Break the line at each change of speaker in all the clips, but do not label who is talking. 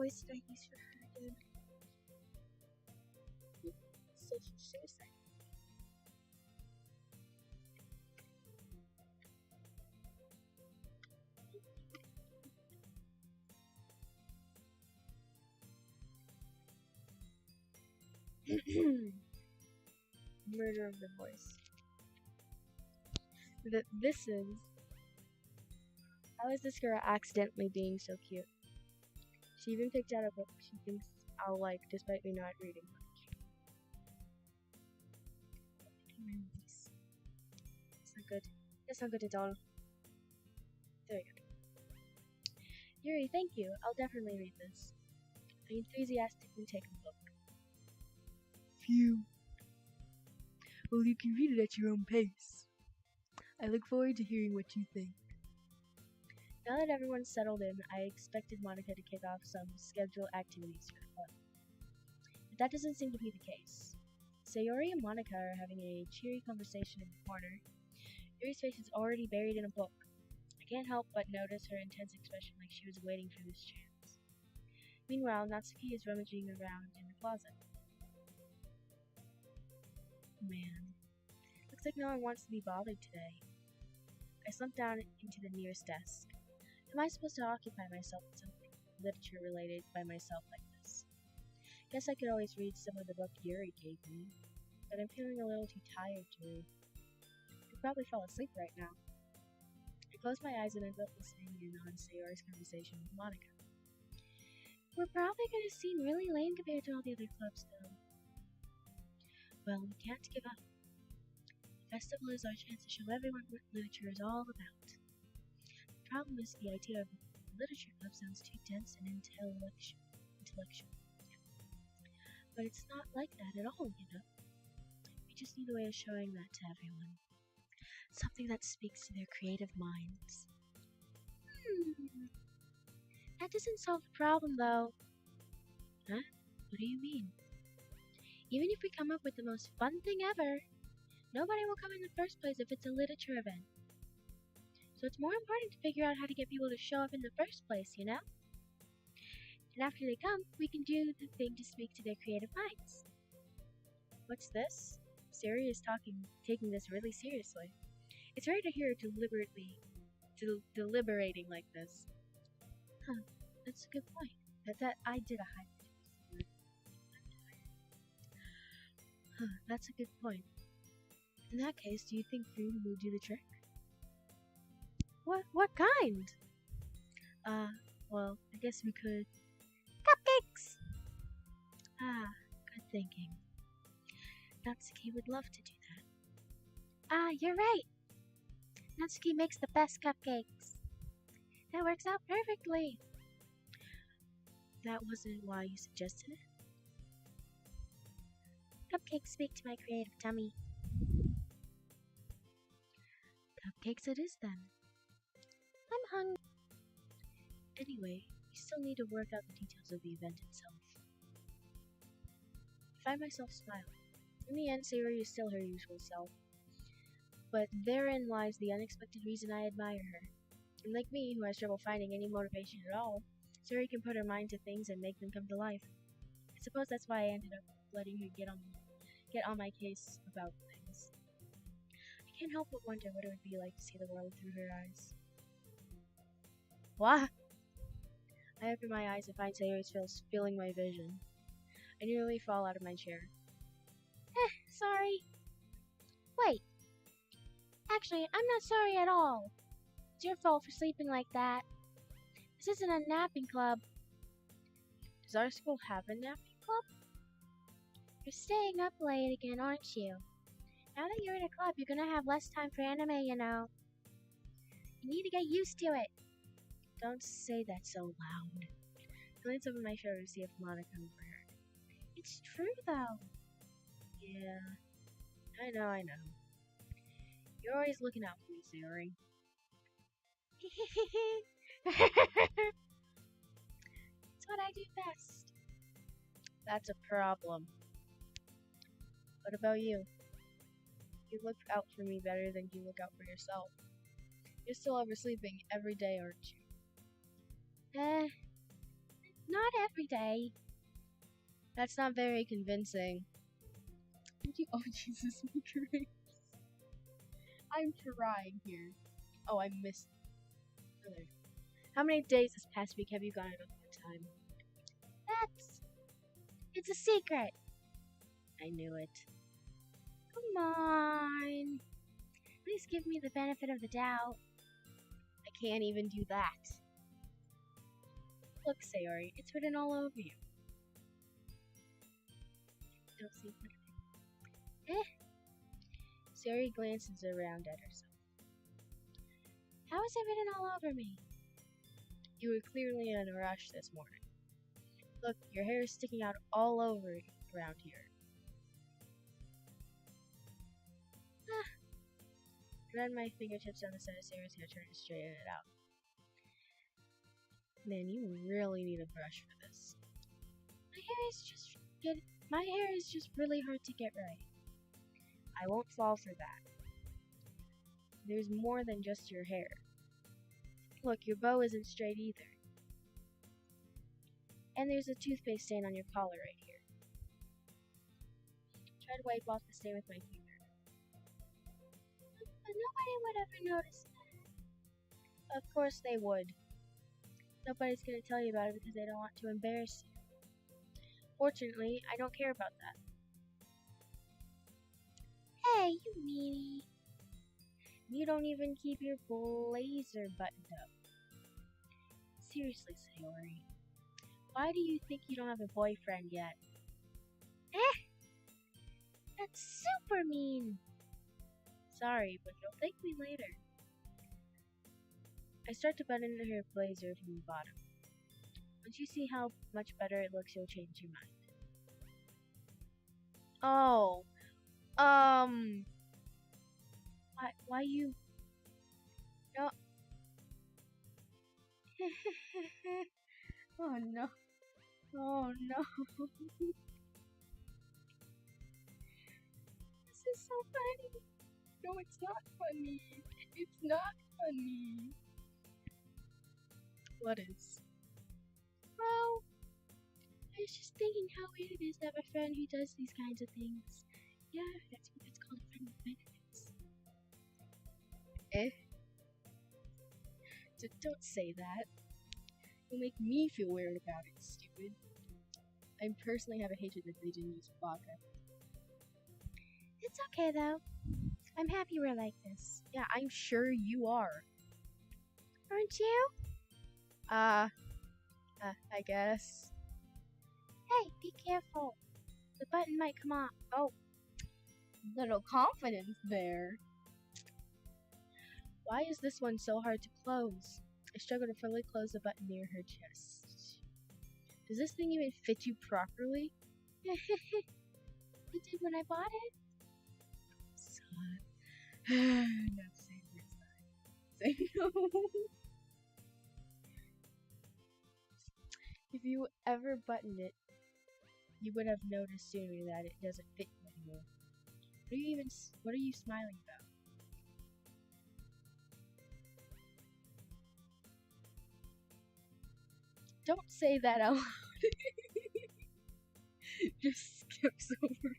voice did I use for her again? Social suicide. Murder of the voice. This is. How is this girl accidentally being so cute? She even picked out a book she thinks I'll like, despite me not reading much. It's not good. That's not good at all. There we go. Yuri, thank you. I'll definitely read this. I enthusiastically take a look. Phew. Well, you can read it at your own pace. I look forward to hearing what you think. Now that everyone's settled in, I expected Monica to kick off some scheduled activities for fun. But that doesn't seem to be the case. Sayori and Monica are having a cheery conversation in the corner. Yuri's face is already buried in a book. I can't help but notice her intense expression like she was waiting for this chance. Meanwhile, Natsuki is rummaging around in the closet. Man, looks like no one wants to be bothered today. I slumped down into the nearest desk. Am I supposed to occupy myself with something literature related by myself like this? Guess I could always read some of the book Yuri gave me, but I'm feeling a little too tired to read. I'd probably fall asleep right now. I closed my eyes and ended up listening in on Sayori's conversation with Monica. We're probably going to seem really lame compared to all the other clubs, though. Well, we can't give up. The festival is our chance to show everyone what literature is all about. The problem is the idea of a literature club sounds too dense and intellectual. But it's not like that at all, you know. We just need a way of showing that to everyone. Something that speaks to their creative minds. That doesn't solve the problem, though. Huh? What do you mean? Even if we come up with the most fun thing ever, nobody will come in the first place if it's a literature event. So it's more important to figure out how to get people to show up in the first place, you know? And after they come, we can do the thing to speak to their creative minds. What's this? Siri is taking this really seriously. It's rare to hear her deliberating like this. Huh, that's a good point. I did a high pitch. Huh, that's a good point. In that case, do you think food will do the trick? What kind? Well, I guess we could... Cupcakes! Ah, good thinking. Natsuki would love to do that. Ah, you're right! Natsuki makes the best cupcakes. That works out perfectly. That wasn't why you suggested it? Cupcakes speak to my creative tummy. Cupcakes it is then. I'm hungry. Anyway, we still need to work out the details of the event itself. I find myself smiling. In the end, Sayori is still her usual self. But therein lies the unexpected reason I admire her. And like me, who has trouble finding any motivation at all, Sayori can put her mind to things and make them come to life. I suppose that's why I ended up letting her get on my case about things. I can't help but wonder what it would be like to see the world through her eyes. What? I open my eyes and find Sayori's face filling my vision. I nearly fall out of my chair. Sorry. Wait. Actually, I'm not sorry at all. It's your fault for sleeping like that. This isn't a napping club. Does our school have a napping club? You're staying up late again, aren't you? Now that you're in a club, you're gonna have less time for anime, you know. You need to get used to it. Don't say that so loud. I glance over my shoulder to see if Monica overheard. It's true, though. Yeah, I know. You're always looking out for me, Sayori. It's what I do best. That's a problem. What about you? You look out for me better than you look out for yourself. You're still oversleeping every day, aren't you? Not every day. That's not very convincing.
Oh, Jesus, me correct. I'm trying here. Oh, I missed.
Other. How many days this past week have you gone out all the time? It's a secret. I knew it. Come on. Please give me the benefit of the doubt. I can't even do that. Look, Sayori, it's written all over you. Don't see anything. Sayori glances around at herself. How is it written all over me? You were clearly in a rush this morning. Look, your hair is sticking out all over around here. I ran my fingertips down the side of Sayori's hair, trying to straighten it out. Man, you really need a brush for this. My hair is just really hard to get right. I won't fall for that. There's more than just your hair. Look, your bow isn't straight either. And there's a toothpaste stain on your collar right here. Try to wipe off the stain with my finger. But nobody would ever notice that. Of course they would. Nobody's gonna tell you about it because they don't want to embarrass you. Fortunately, I don't care about that. Hey, you meanie. You don't even keep your blazer buttoned up. Seriously, Sayori. Why do you think you don't have a boyfriend yet? That's super mean. Sorry, but you'll thank me later. I start to button her blazer from the bottom. Once you see how much better it looks, you'll change your mind. Oh, why you? No.
Oh no. Oh no. This is so funny. No, it's not funny. It's not funny.
What is?
Well, I was just thinking how weird it is to have a friend who does these kinds of things. Yeah, that's what it's called, a friend with benefits.
Don't say that.
You'll make me feel weird about it, stupid. I personally have a hatred that they didn't use vodka.
It's okay though. I'm happy we're like this.
Yeah, I'm sure you are.
Aren't you?
I guess.
Hey, be careful. The button might come off. Oh,
Little confidence there.
why is this one so hard to close? I struggle to fully close the button near her chest. Does this thing even fit you properly?
It did when I bought it.
Not saying this time.
Say no.
If you ever buttoned it, you would have noticed sooner that it doesn't fit you anymore. What are you smiling about? Don't say that out loud. Just skips over.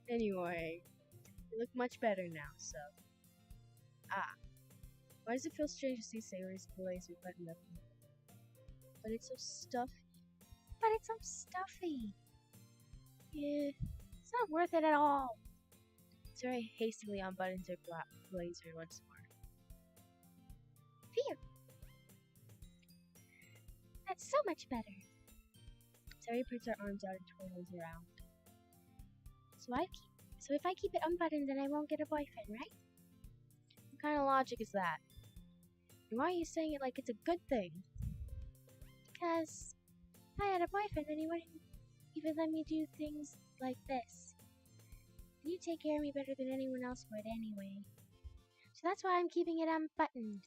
Anyway, you look much better now, so. Why does it feel strange to see Sayori's blazer buttoned up? But it's so stuffy. Yeah, it's not worth it at all. Sayori hastily unbuttons her blazer once more. Phew! That's so much better. Sayori puts her arms out and twirls around. So if I keep it unbuttoned, then I won't get a boyfriend, right? What kind of logic is that? And why are you saying it like it's a good thing? Because if I had a boyfriend, then he wouldn't even let me do things like this. And you take care of me better than anyone else would anyway. So that's why I'm keeping it unbuttoned.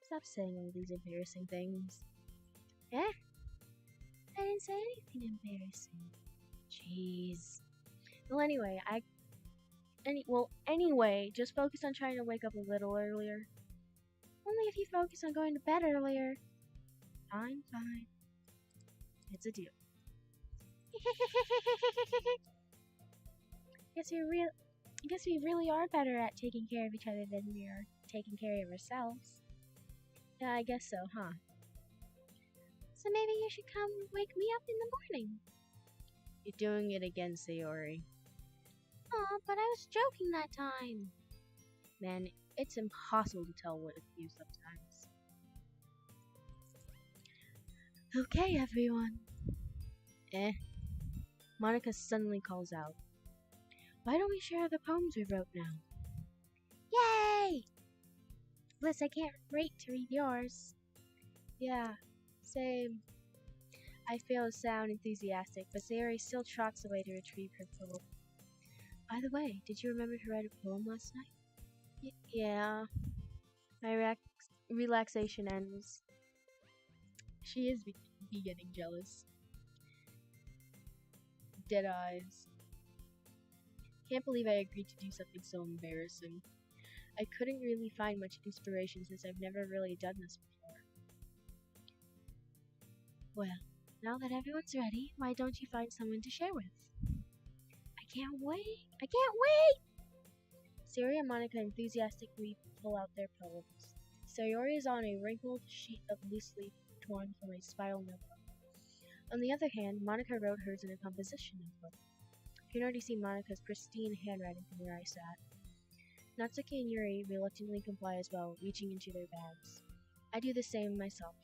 Stop saying all these embarrassing things. Eh? I didn't say anything embarrassing. Jeez. Well, anyway, Anyway, just focus on trying to wake up a little earlier.
Only if you focus on going to bed earlier.
Fine, fine. It's a deal.
Guess we really are better at taking care of each other than we are taking care of ourselves.
Yeah, I guess so, huh?
So maybe you should come wake me up in the morning.
You're doing it again, Sayori.
Aw, but I was joking that time.
Man, it's impossible to tell with you sometimes. Okay, everyone. Monica suddenly calls out. Why don't we share the poems we wrote now?
Yay! Bliss, I can't wait to read yours.
Yeah, same. I fail to sound enthusiastic, but Sayori still trots away to retrieve her poem. By the way, did you remember to write a poem last night? Yeah. My relaxation ends. She is beginning jealous. Dead eyes. Can't believe I agreed to do something so embarrassing. I couldn't really find much inspiration since I've never really done this before. Well, now that everyone's ready, why don't you find someone to share with?
I can't wait! I can't wait!
Sayori and Monica enthusiastically pull out their poems. Sayori is on a wrinkled sheet of loose leaf torn from a spiral notebook. On the other hand, Monica wrote hers in a composition notebook. You can already see Monica's pristine handwriting from where I sat. Natsuki and Yuri reluctantly comply as well, reaching into their bags. I do the same myself.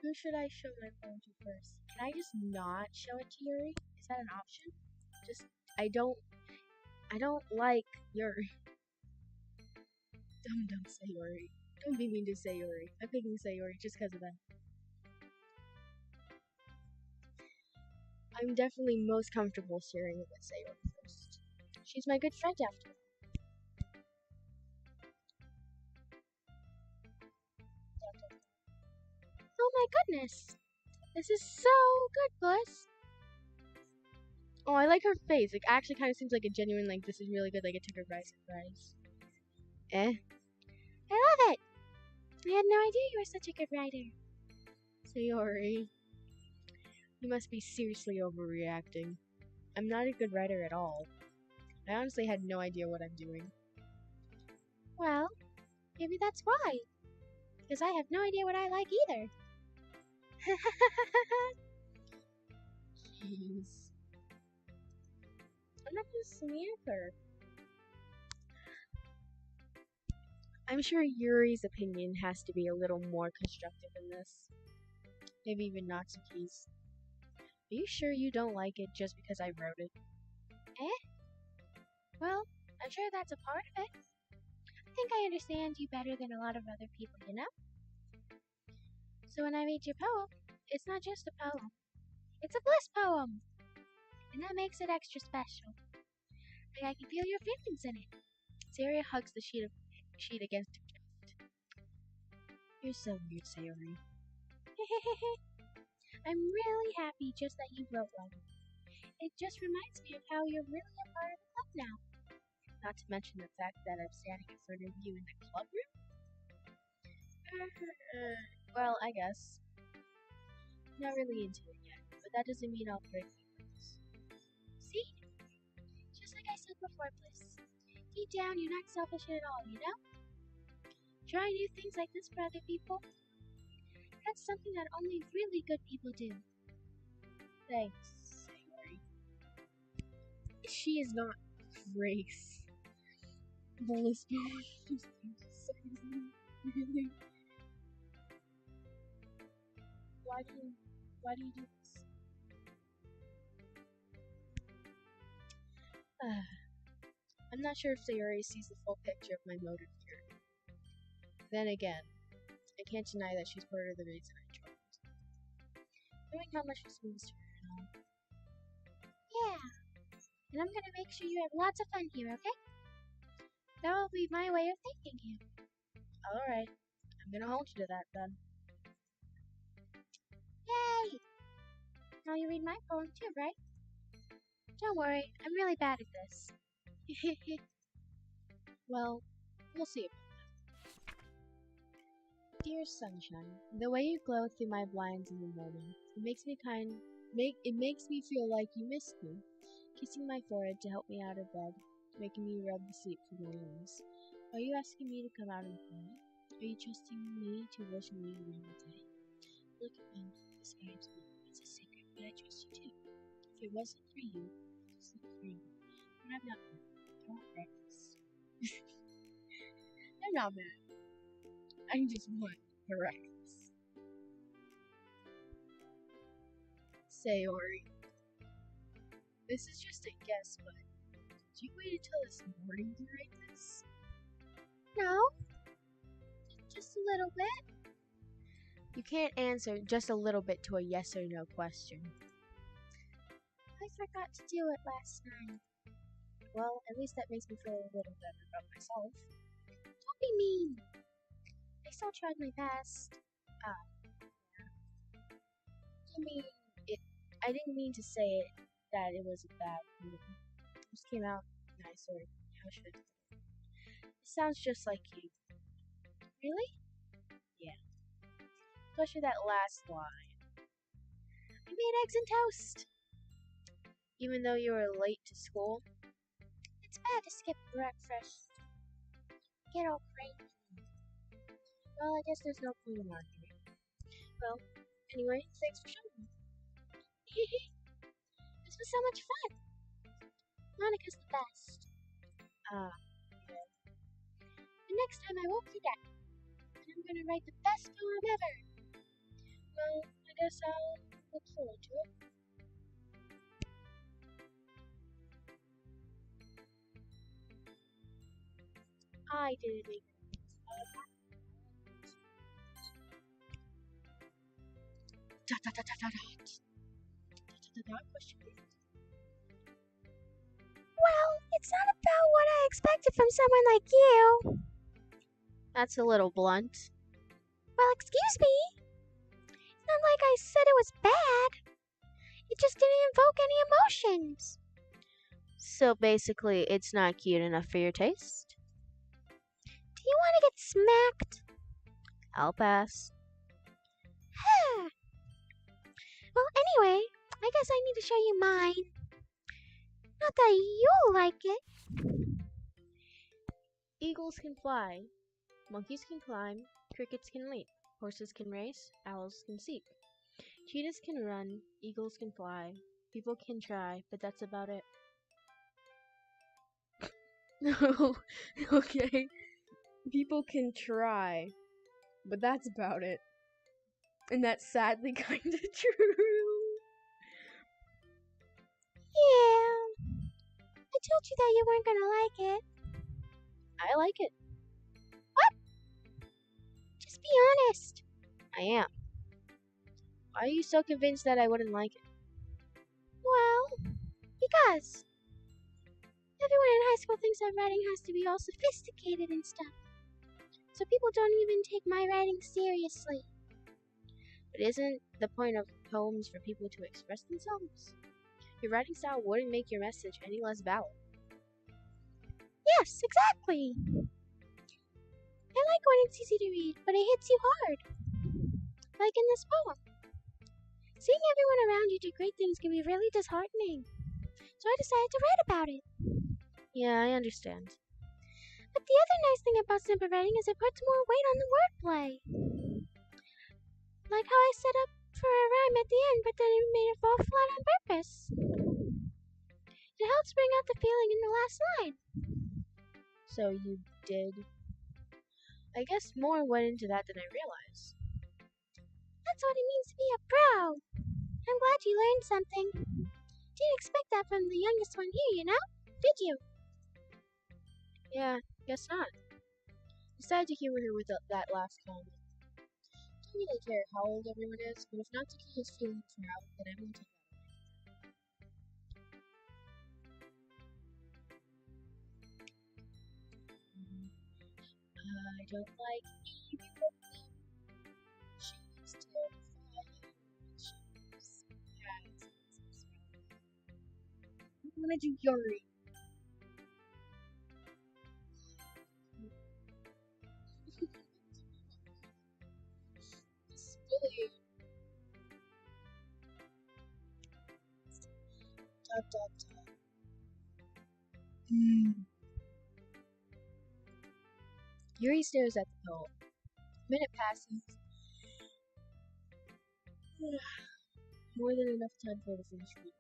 Who should I show my poem to first? Can I just not show it to Yuri? Is that an option? I don't like Yuri. Dumb Sayori. Don't be mean to Sayori. I'm picking Sayori just because of that. I'm definitely most comfortable sharing it with Sayori first. She's my good friend after all.
Oh my goodness! This is so good, Bliss!
Oh, I like her face. It actually kind of seems like a genuine, like, this is really good, like it took her by surprise.
I love it! I had no idea you were such a good writer.
Sayori, you must be seriously overreacting. I'm not a good writer at all. I honestly had no idea what I'm doing.
Well, maybe that's why. Because I have no idea what I like either.
Jeez. I'm not gonna smear her. I'm sure Yuri's opinion has to be a little more constructive than this. Maybe even Natsuki's. Are you sure you don't like it just because I wrote it?
Well, I'm sure that's a part of it. I think I understand you better than a lot of other people, you know? So when I read your poem, it's not just a poem. It's a bliss poem! And that makes it extra special. Like I can feel your feelings in it.
Sayori hugs the sheet against her chest. You're so weird, Sayori.
I'm really happy just that you wrote one. It just reminds me of how you're really a part of the club now.
Not to mention the fact that I'm standing in front of you in the club room? Well, I guess. Not really into it yet, but that doesn't mean I'll break things.
See? Just like I said before, Bliss. Deep down, you're not selfish at all, you know? Try new things like this for other people. That's something that only really good people do.
Thanks, Sayori. She is not Grace. Bliss poem. Why do you do this? I'm not sure if Sayori sees the full picture of my motive here. Then again, I can't deny that she's part of the reason I joined. Knowing how much this means to her and all.
Yeah. And I'm gonna make sure you have lots of fun here, okay? That will be my way of thanking you.
Alright. I'm gonna hold you to that then.
Yay! Now you read my poem too, right? Don't worry, I'm really bad at this.
Well, we'll see about that. Dear sunshine, the way you glow through my blinds in the morning, it makes me feel like you missed me. Kissing my forehead to help me out of bed, making me rub the sleep from my eyes. Are you asking me to come out and play? Are you trusting me to wish me around the day? Look at me, describes me. It's a secret, but I trust you too. If it wasn't for you, I'd just look for you. But I'm not mad. I want breakfast. I'm not mad. I just want breakfast. Say, Ori, this is just a guess, but did you wait until this morning to write this?
No, just a little bit.
You can't answer just a little bit to a yes or no question.
I forgot to do it last night.
Well, at least that makes me feel a little better about myself.
Don't be mean. I still tried my best.
I didn't mean to say it that it was a bad movie. It just came out nice, or how should I put it? It sounds just like you.
Really?
Yeah. Especially that last line.
I made eggs and toast.
Even though you were late to school?
It's bad to skip breakfast. Get all cranky.
Well, I guess there's no point in arguing. Well, anyway, thanks for showing me.
This was so much fun. Monica's the best.
Yeah.
The next time I won't forget. And I'm gonna write the best poem ever.
Well, I guess I'll look forward to it. I didn't make it. Question.
Well, it's not about what I expected from someone like you.
That's a little blunt.
Well, excuse me. It's not like I said it was bad. It just didn't invoke any emotions.
So basically, it's not cute enough for your taste?
Do you want to get smacked?
I'll pass.
Well, anyway, I guess I need to show you mine. Not that you'll like it.
Eagles can fly, monkeys can climb, crickets can leap, horses can race, owls can seek. Cheetahs can run, eagles can fly, people can try, but that's about it. No, okay. People can try, but that's about it. And that's sadly kind of true.
Yeah. I told you that you weren't gonna like it.
I like it.
What? Just be honest.
I am. Why are you so convinced that I wouldn't like it?
Well, because everyone in high school thinks that writing has to be all sophisticated and stuff. So people don't even take my writing seriously.
But isn't the point of poems for people to express themselves? Your writing style wouldn't make your message any less valid.
Yes, exactly. I like when it's easy to read, but it hits you hard. Like in this poem. Seeing everyone around you do great things can be really disheartening. So I decided to write about it.
Yeah, I understand.
But the other nice thing about simple writing is it puts more weight on the wordplay. Like how I set up for a rhyme at the end, but then it made it fall flat on purpose. It helps bring out the feeling in the last line.
So you did. I guess more went into that than I realized.
That's what it means to be a pro. I'm glad you learned something. Didn't expect that from the youngest one here, you know? Did you?
Yeah, guess not. Decided to humor her with that last comment. Don't really care how old everyone is, but if not to keep his feelings out, then I won't take that away from her. I don't like evil. She's terrifying. She's wanna do Yuri. Silly. Dot dot dot. Yuri stares at the poem. Minute passes. More than enough time for her to finish reading.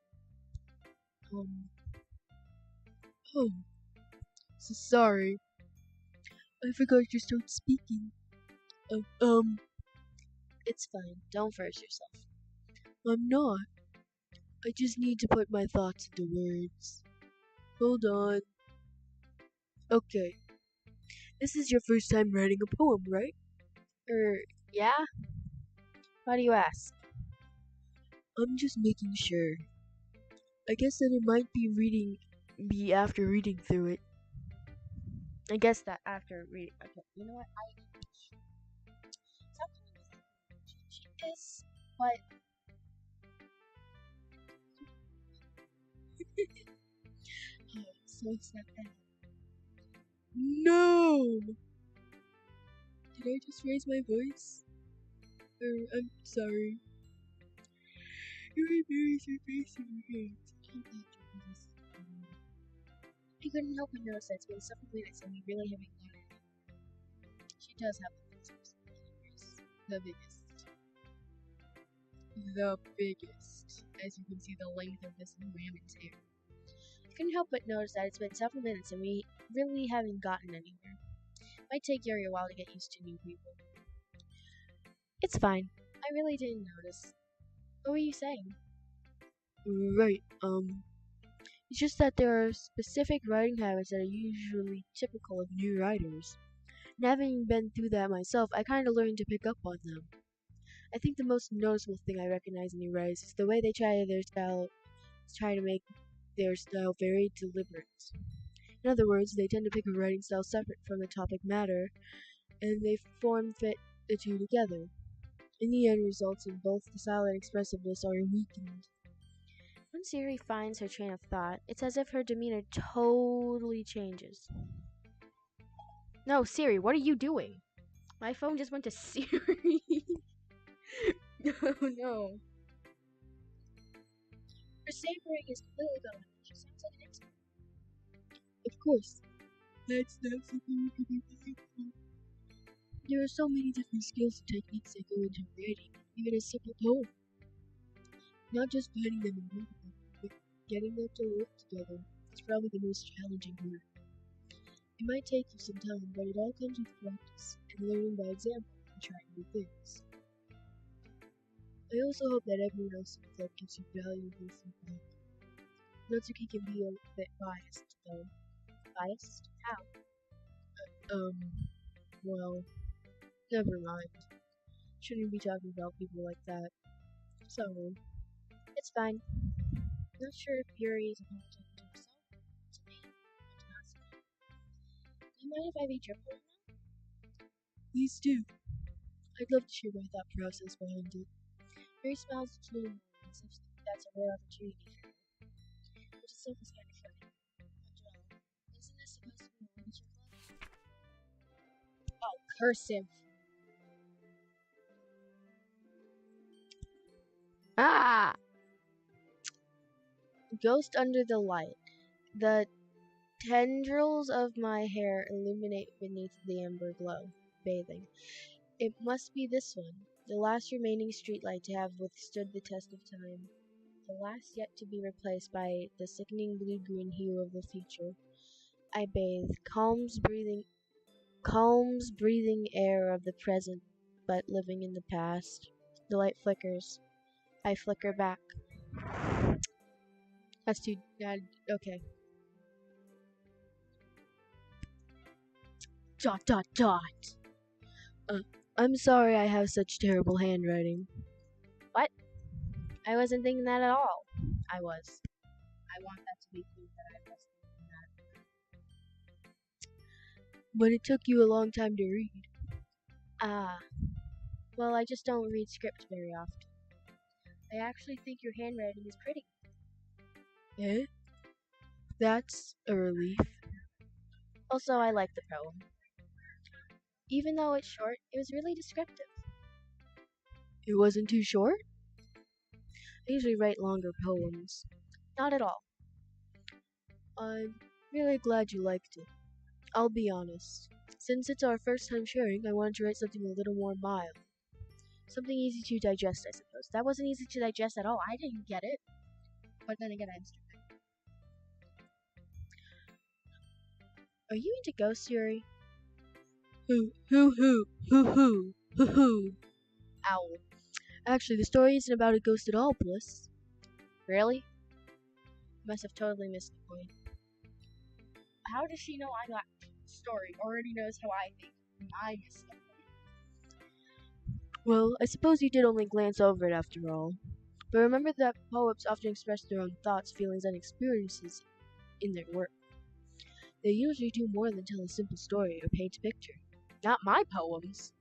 Um, oh, so sorry. I forgot to start speaking. It's fine. Don't force yourself. I'm not. I just need to put my thoughts into words. Hold on. Okay. This is your first time writing a poem, right? Yeah? Why do you ask? I'm just making sure. I guess that it might be after reading through it. I guess that after reading. Okay, you know what? Stop calling me she is, but so sad. No! Did I just raise my voice? I'm sorry. Your embarrass your face in your hands. I couldn't help but notice that it's been several minutes and we really haven't got it. She does have the biggest. The biggest. The biggest. As you can see the length of this woman's hair. I couldn't help but notice that it's been several minutes and we really haven't gotten anywhere. Might take Yuri a while to get used to new people. It's fine. I really didn't notice. What were you saying? Right, it's just that there are specific writing habits that are usually typical of new writers. And having been through that myself, I kind of learned to pick up on them. I think the most noticeable thing I recognize in new writers is the way they try to make their style very deliberate. In other words, they tend to pick a writing style separate from the topic matter, and they fit the two together. In the end, results in both the style and expressiveness are weakened. Once Siri finds her train of thought, it's as if her demeanor totally changes. No, Siri, what are you doing? My phone just went to Siri. Oh no. Her savoring is completely gone. She sounds like an expert. Of course. That's not something you can be thankful. There are so many different skills and techniques that go into writing, even a simple poem. Not just finding them and reading them, but getting them to work together is probably the most challenging part. It might take you some time, but it all comes with practice and learning by example and trying new things. I also hope that everyone else in the club gives you valuable feedback. Natsuki can be a bit biased, though. Biased? How? Well, never mind. Shouldn't be talking about people like that. Sorry. It's fine. Not sure if Yuri is apologizing to herself, to me, or to Natsuki. Do you mind if I read your poem now? Please do. I'd love to share my thought process behind it. Yuri smiles between as if that's a rare opportunity for her, which itself is kind of funny. After all, isn't this supposed to be a literature club? Oh, cursive. Ah! Ghost under the light. The tendrils of my hair illuminate beneath the amber glow, bathing. It must be this one, the last remaining streetlight to have withstood the test of time, the last yet to be replaced by the sickening blue-green hue of the future. I bathe, calms breathing air of the present, but living in the past. The light flickers. I flicker back. That's too. Okay. Dot dot dot. Uh, I'm sorry I have such terrible handwriting. What? I wasn't thinking that at all. I was. I want that to be clear that I was thinking that. But it took you a long time to read. Ah. Well, I just don't read script very often. I actually think your handwriting is pretty. Eh? That's a relief. Also, I like the poem. Even though it's short, it was really descriptive. It wasn't too short? I usually write longer poems. Not at all. I'm really glad you liked it. I'll be honest. Since it's our first time sharing, I wanted to write something a little more mild. Something easy to digest, I suppose. That wasn't easy to digest at all. I didn't get it. But then again, I'm stupid. Are you into ghost theory? Hoo. Owl. Actually, the story isn't about a ghost at all, Bliss. Really? Must have totally missed the point. How does she know I got the story? Already knows how I think. I missed it. Well, I suppose you did only glance over it after all. But remember that poets often express their own thoughts, feelings, and experiences in their work. They usually do more than tell a simple story or paint a picture. Not my poems.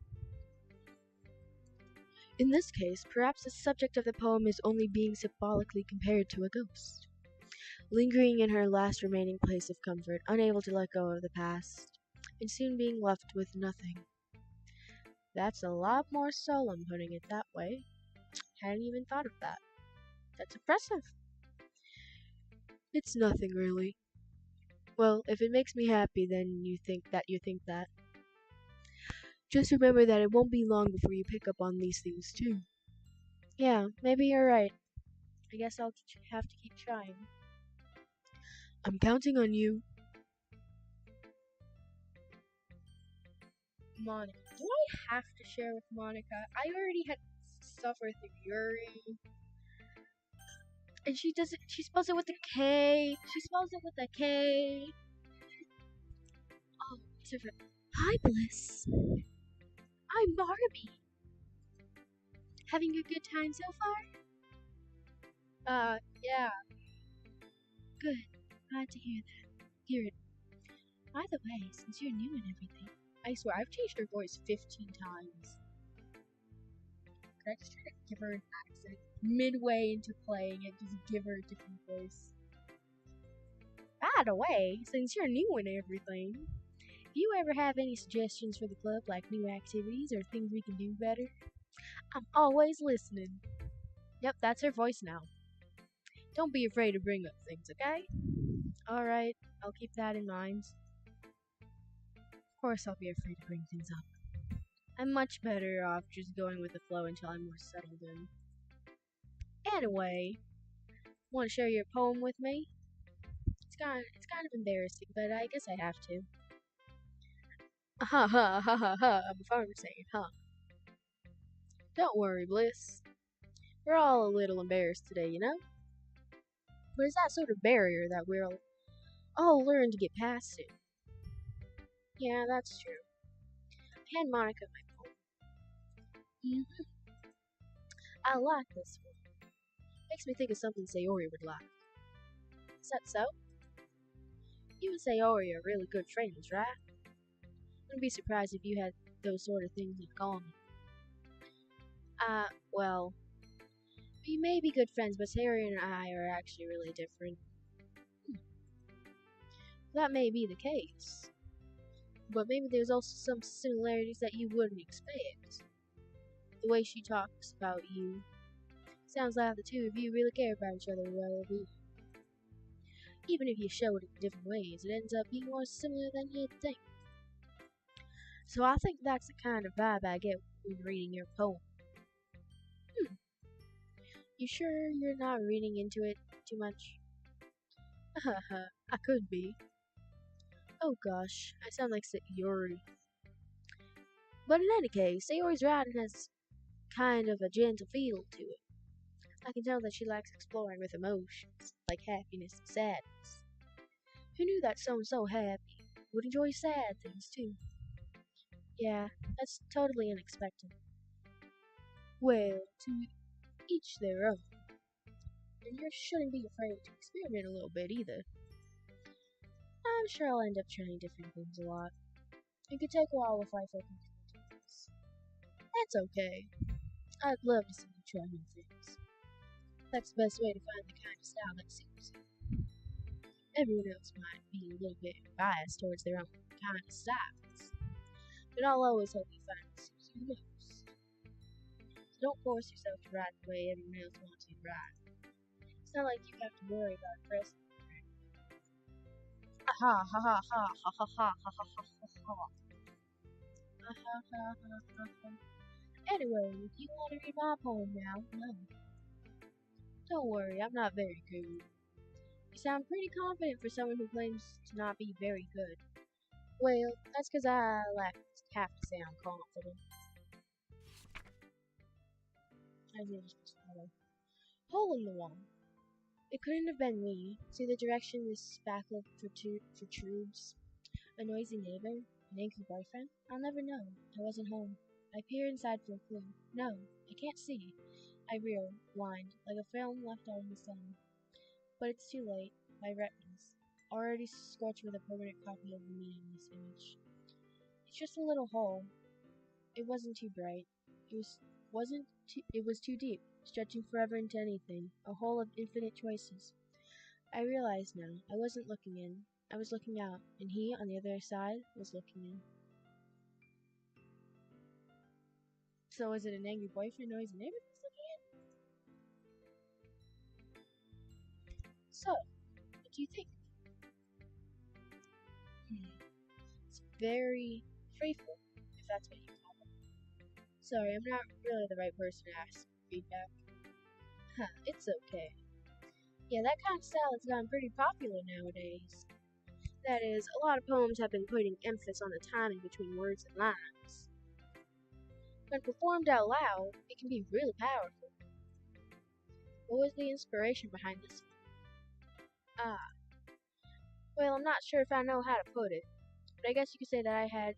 In this case, perhaps the subject of the poem is only being symbolically compared to a ghost, lingering in her last remaining place of comfort, unable to let go of the past, and soon being left with nothing. That's a lot more solemn putting it that way. Hadn't even thought of that. That's impressive. It's nothing really. Well, if it makes me happy, then you think that. Just remember that it won't be long before you pick up on these things too. Yeah, maybe you're right. I guess I'll have to keep trying. I'm counting on you. Monica. Do I have to share with Monica? I already had suffered through Yuri. And she spells it with a K. She spells it with a K. Oh, it's different. Hi, Bliss. I'm Barbie. Having a good time so far? Yeah. Good. Glad to hear it. By the way, since you're new and everything, I swear I've changed her voice 15 times. Could I just try to give her an accent midway into playing it? Just give her a different voice. By the way, since you're new and everything, if you ever have any suggestions for the club, like new activities or things we can do better, I'm always listening. Yep, that's her voice now. Don't be afraid to bring up things, okay? Alright, I'll keep that in mind. Of course I'll be afraid to bring things up. I'm much better off just going with the flow until I'm more settled in. Anyway, want to share your poem with me? It's kind of embarrassing, but I guess I have to. Ha ha ha ha ha, I'm a farmer saying huh. Don't worry, Bliss. We're all a little embarrassed today, you know? But it's that sort of barrier that we'll all learn to get past it. Yeah, that's true. I hand Monica my poem. I like this one. Makes me think of something Sayori would like. Is that so? You and Sayori are really good friends, right? Wouldn't be surprised if you had those sort of things in common. Well, we may be good friends, but Sayori and I are actually really different. That may be the case. But maybe there's also some similarities that you wouldn't expect. The way she talks about you sounds like the two of you really care about each other well-being. Even if you show it in different ways, it ends up being more similar than you'd think. So I think that's the kind of vibe I get when reading your poem. You sure you're not reading into it too much? Haha, I could be. Oh gosh, I sound like Sayori. But in any case, Sayori's writing has kind of a gentle feel to it. I can tell that she likes exploring with emotions, like happiness and sadness. Who knew that someone so happy would enjoy sad things too? Yeah, that's totally unexpected. Well, to each their own. And you shouldn't be afraid to experiment a little bit either. I'm sure I'll end up trying different things a lot. It could take a while if I feel comfortable doing this. That's okay. I'd love to see you try new things. That's the best way to find the kind of style that suits you. Everyone else might be a little bit biased towards their own kind of styles, but I'll always hope you find what suits you the most. So don't force yourself to ride the way everyone else wants you to ride. It's not like you have to worry about impressing. Ha ha ha ha ha ha ha ha ha ha ha ha. Anyway, do you want to read my poem now? No. Don't worry, I'm not very good. You sound pretty confident for someone who claims to not be very good. Well, that's because I have to sound confident. I just hole in the wall. It couldn't have been me. See the direction this spackle protrudes? A noisy neighbor? An angry boyfriend? I'll never know. I wasn't home. I peer inside for a clue. No, I can't see. I reel, blind, like a film left out in the sun. But it's too late. My retinas, already scorched with a permanent copy of the meaningless image. It's just a little hole. It wasn't too bright. It was too deep, stretching forever into anything. A hole of infinite choices. I realized now. I wasn't looking in. I was looking out, and he, on the other side, was looking in. So is it an angry boyfriend noisy neighbor that's looking in? So, what do you think? It's very frightful, if that's what you call it. Sorry, I'm not really the right person to ask feedback. Huh, it's okay. Yeah, that kind of style has gotten pretty popular nowadays. That is, a lot of poems have been putting emphasis on the timing between words and lines. When performed out loud, it can be really powerful. What was the inspiration behind this one? Well, I'm not sure if I know how to put it, but I guess you could say that I had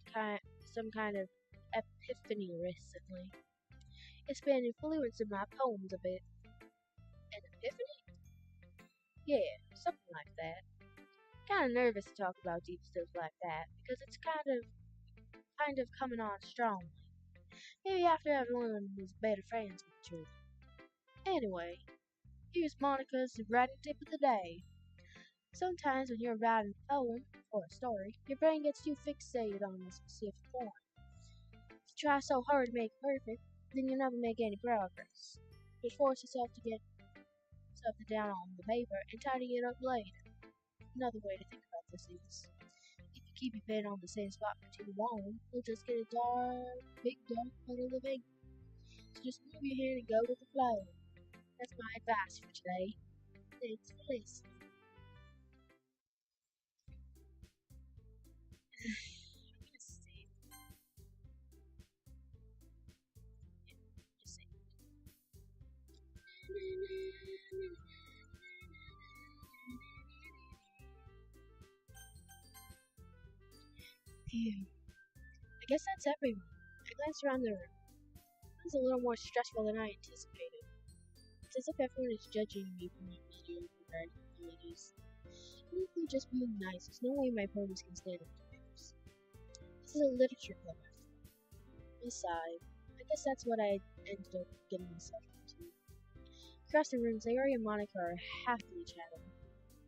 some kind of epiphany recently. It's been influencing my poems a bit. An epiphany? Yeah, something like that. Kinda nervous to talk about deep stuff like that, because it's kind of coming on strongly. Maybe after everyone was better friends with each other. Anyway, here's Monica's writing tip of the day. Sometimes when you're writing a poem or a story, your brain gets too fixated on a specific form. If you try so hard to make it perfect, then you'll never make any progress. Just force yourself to get something down on the paper and tidy it up later. Another way to think about this is, if you keep your pen on the same spot for too long, you'll just get a big dark puddle of ink. So just move your hand and go with the flow. That's my advice for today. Thanks for listening. I'm gonna save. Yeah, just save. Phew. I guess that's everyone. I glanced around the room. It was a little more stressful than I anticipated. It's as if everyone is judging me for my mediocre writing abilities. Even if they're just being nice, there's no way my poems can stand up to theirs. This is a literature club after all. I sighed. I guess that's what I ended up getting myself into. Across the room, Sayori and Monica are happily chatting.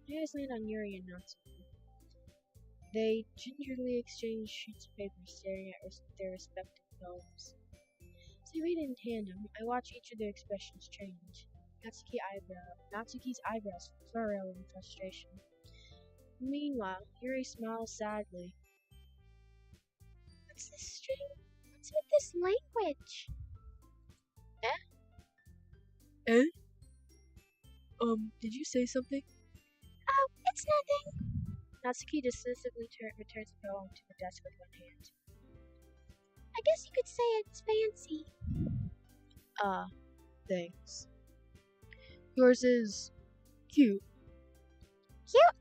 My eyes land on Yuri and Natsuki. They gingerly exchange sheets of paper, staring at their respective poems. As they read in tandem, I watch each of their expressions change. Natsuki's eyebrows furrow in frustration. Meanwhile, Yuri smiles sadly.
What's this string? What's with this language?
Eh? Did you say something?
Oh, it's nothing.
Natsuki dismissively returns the poem to the desk with one hand.
I guess you could say it's fancy.
Thanks. Yours is cute.
Cute?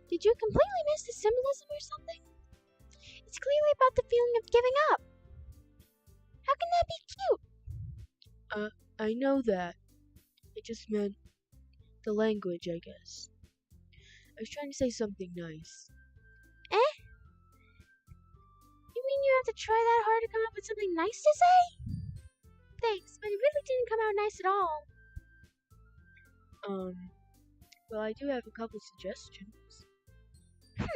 Did you completely miss the symbolism or something? It's clearly about the feeling of giving up. How can that be cute?
I know that. I just meant the language, I guess. I was trying to say something nice.
Eh? You mean you have to try that hard to come up with something nice to say? Thanks, but it really didn't come out nice at all.
Well, I do have a couple suggestions.
If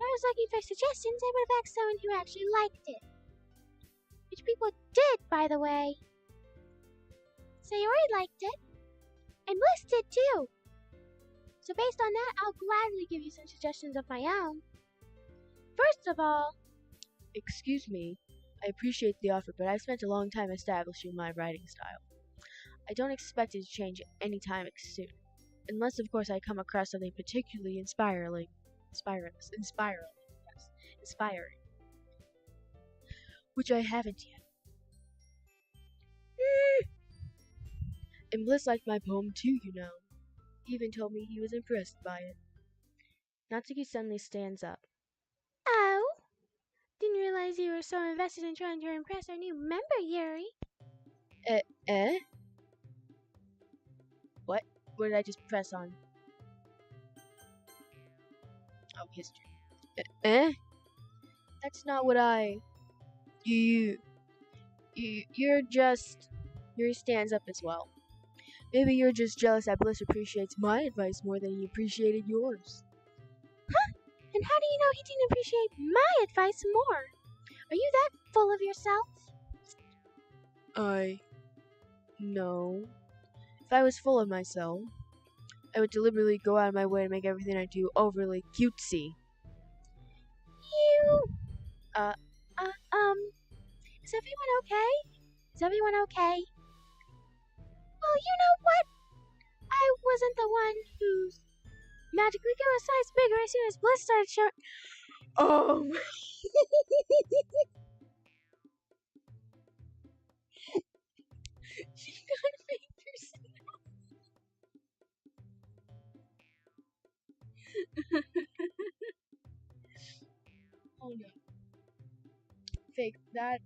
I was looking for suggestions, I would have asked someone who actually liked it. Which people did, by the way. Sayori liked it. And Bliss did too. So based on that, I'll gladly give you some suggestions of my own. First of all,
Excuse me. I appreciate the offer, but I've spent a long time establishing my writing style. I don't expect it to change anytime soon. Unless, of course, I come across something particularly inspiring. Inspiring. Which I haven't yet. And Bliss liked my poem too, you know. He even told me he was impressed by it. Natsuki suddenly stands up.
oh, didn't realize you were so invested in trying to impress our new member, Yuri.
Eh? What? What did I just press on? Oh, history. Eh? That's not what you're just... Yuri stands up as well. Maybe you're just jealous that Bliss appreciates my advice more than he appreciated yours.
And how do you know he didn't appreciate my advice more? Are you that full of yourself?
No. If I was full of myself, I would deliberately go out of my way to make everything I do overly cutesy.
You... Is everyone okay? Is everyone okay? Well, you know what? I wasn't the one who magically got a size bigger as soon as Bliss started showing.
She got fingers. Oh no. Fake. That's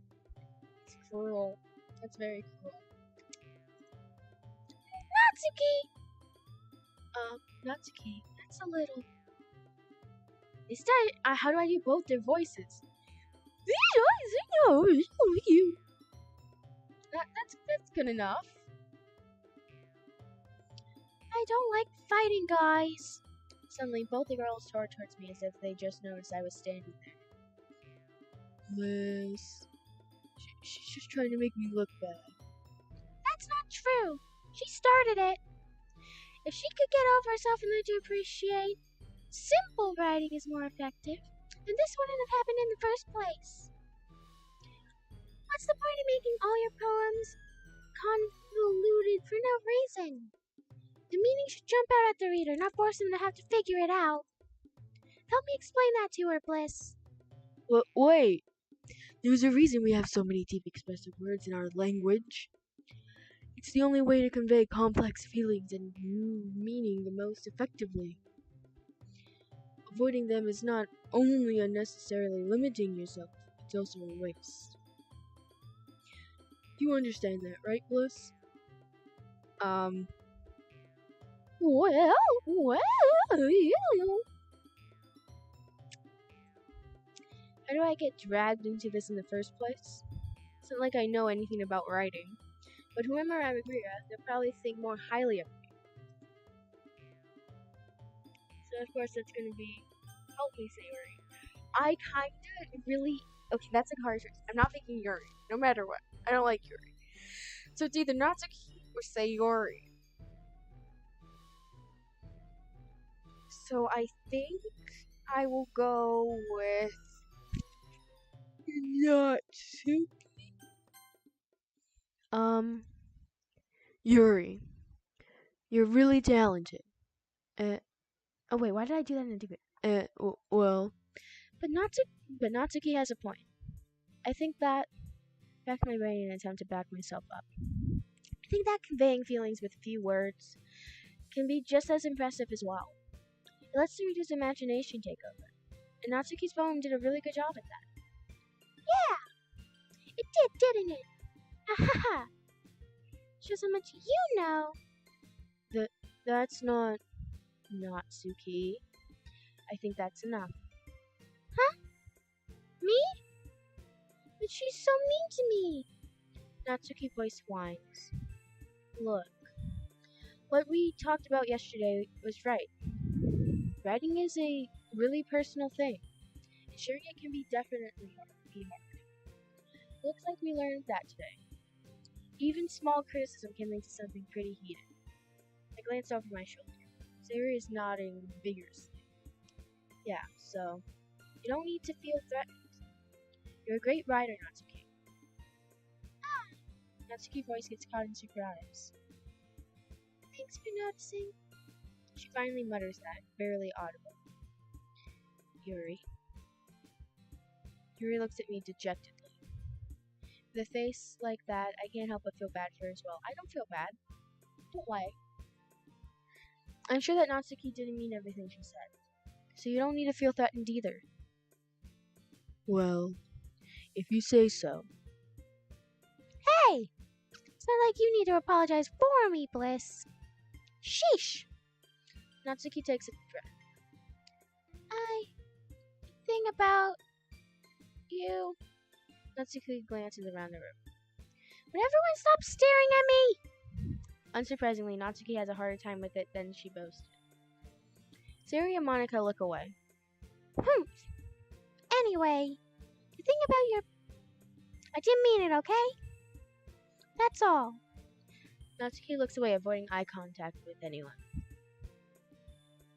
cruel. That's very cruel. Natsuki. That's a little. Instead, how do I do both their voices? That's good enough.
I don't like fighting, guys.
Suddenly, both the girls tore towards me as if they just noticed I was standing there. Liz. She's just trying to make me look bad.
That's not true. She started it. If she could get over herself and learn to appreciate simple writing is more effective, then this wouldn't have happened in the first place. What's the point of making all your poems convoluted for no reason? The meaning should jump out at the reader, not force them to have to figure it out. Help me explain that to her, Bliss.
Well, wait. There's a reason we have so many deep expressive words in our language. It's the only way to convey complex feelings and meaning the most effectively. Avoiding them is not only unnecessarily limiting yourself, it's also a waste. You understand that, right, Bliss?
Well.
How do I get dragged into this in the first place? It's not like I know anything about writing, but whoever I'm agree with, they'll probably think more highly of me. So of course that's gonna be help me, Sayori. I kinda really okay, that's a hard choice. I'm not thinking Yuri, no matter what. I don't like Yuri. So it's either Natsuki or Sayori. So I think I will go with Natsuki. Yuri. You're really talented. Oh wait, why did I do that in a different? Well. But Natsuki has a point. I think that back my brain in an attempt to back myself up. I think that conveying feelings with few words can be just as impressive as well. It lets the reader's imagination take over. And Natsuki's poem did a really good job at that.
Yeah, it did, didn't it? Ahaha. Shows how much you know.
That's not Natsuki. I think that's enough.
Huh? Me? But she's so mean to me.
Natsuki voice whines. Look, What we talked about yesterday was right. Writing is a really personal thing. And sharing it can be definitely hard. Looks like we learned that today. Even small criticism can lead to something pretty heated. I glance over my shoulder. Sarah is nodding vigorously. Yeah, so you don't need to feel threatened. You're a great writer, Natsuki. Natsuki's voice gets caught in surprise.
Thanks for noticing.
She finally mutters that, barely audible. Yuri. Yuri looks at me dejectedly. With a face like that, I can't help but feel bad for her as well. I don't feel bad. Don't lie. I'm sure that Natsuki didn't mean everything she said. So you don't need to feel threatened either. Well, if you say so.
Hey! It's not like you need to apologize for me, Bliss. Sheesh!
Natsuki takes a breath.
I think about you.
Natsuki glances around the room.
Would everyone stop staring at me?
Unsurprisingly, Natsuki has a harder time with it than she boasted. Sari and Monica look away.
Anyway, the thing about your... I didn't mean it, okay? That's all.
Natsuki looks away, avoiding eye contact with anyone.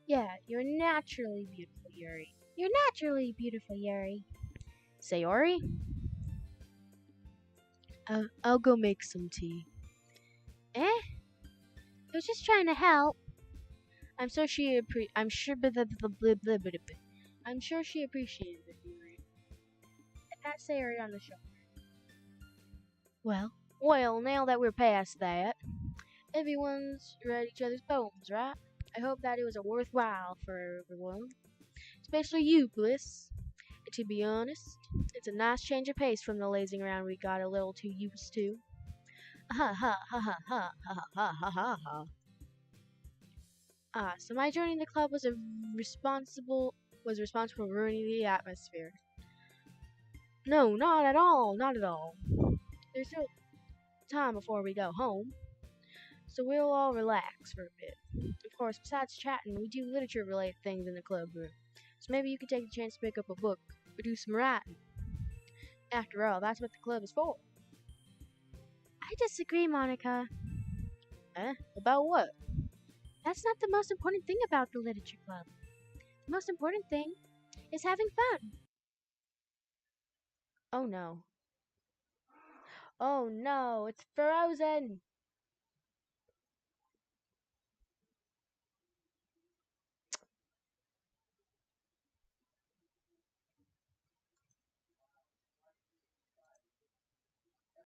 Yeah, you're naturally beautiful, Yuri.
You're naturally beautiful, Yuri.
Sayori? I'll go make some tea.
Eh? I was just trying to help.
I'm sure she appreciated it, Yuri. And pat Sayori on the shoulder. Well, now that we're past that, everyone's read each other's poems, right? I hope that it was a worthwhile for everyone. Especially you, Bliss. And to be honest, it's a nice change of pace from the lazing around we got a little too used to. Ha ha ha ha ha ha ha ha ha ha. So my joining the club was responsible for ruining the atmosphere. No, not at all, not at all. There's still time before we go home, so we'll all relax for a bit. Of course, besides chatting, we do literature-related things in the club room, so maybe you could take the chance to pick up a book or do some writing. After all, that's what the club is for.
I disagree, Monica.
About what?
That's not the most important thing about the literature club. The most important thing is having fun.
Oh no. Oh no, it's frozen!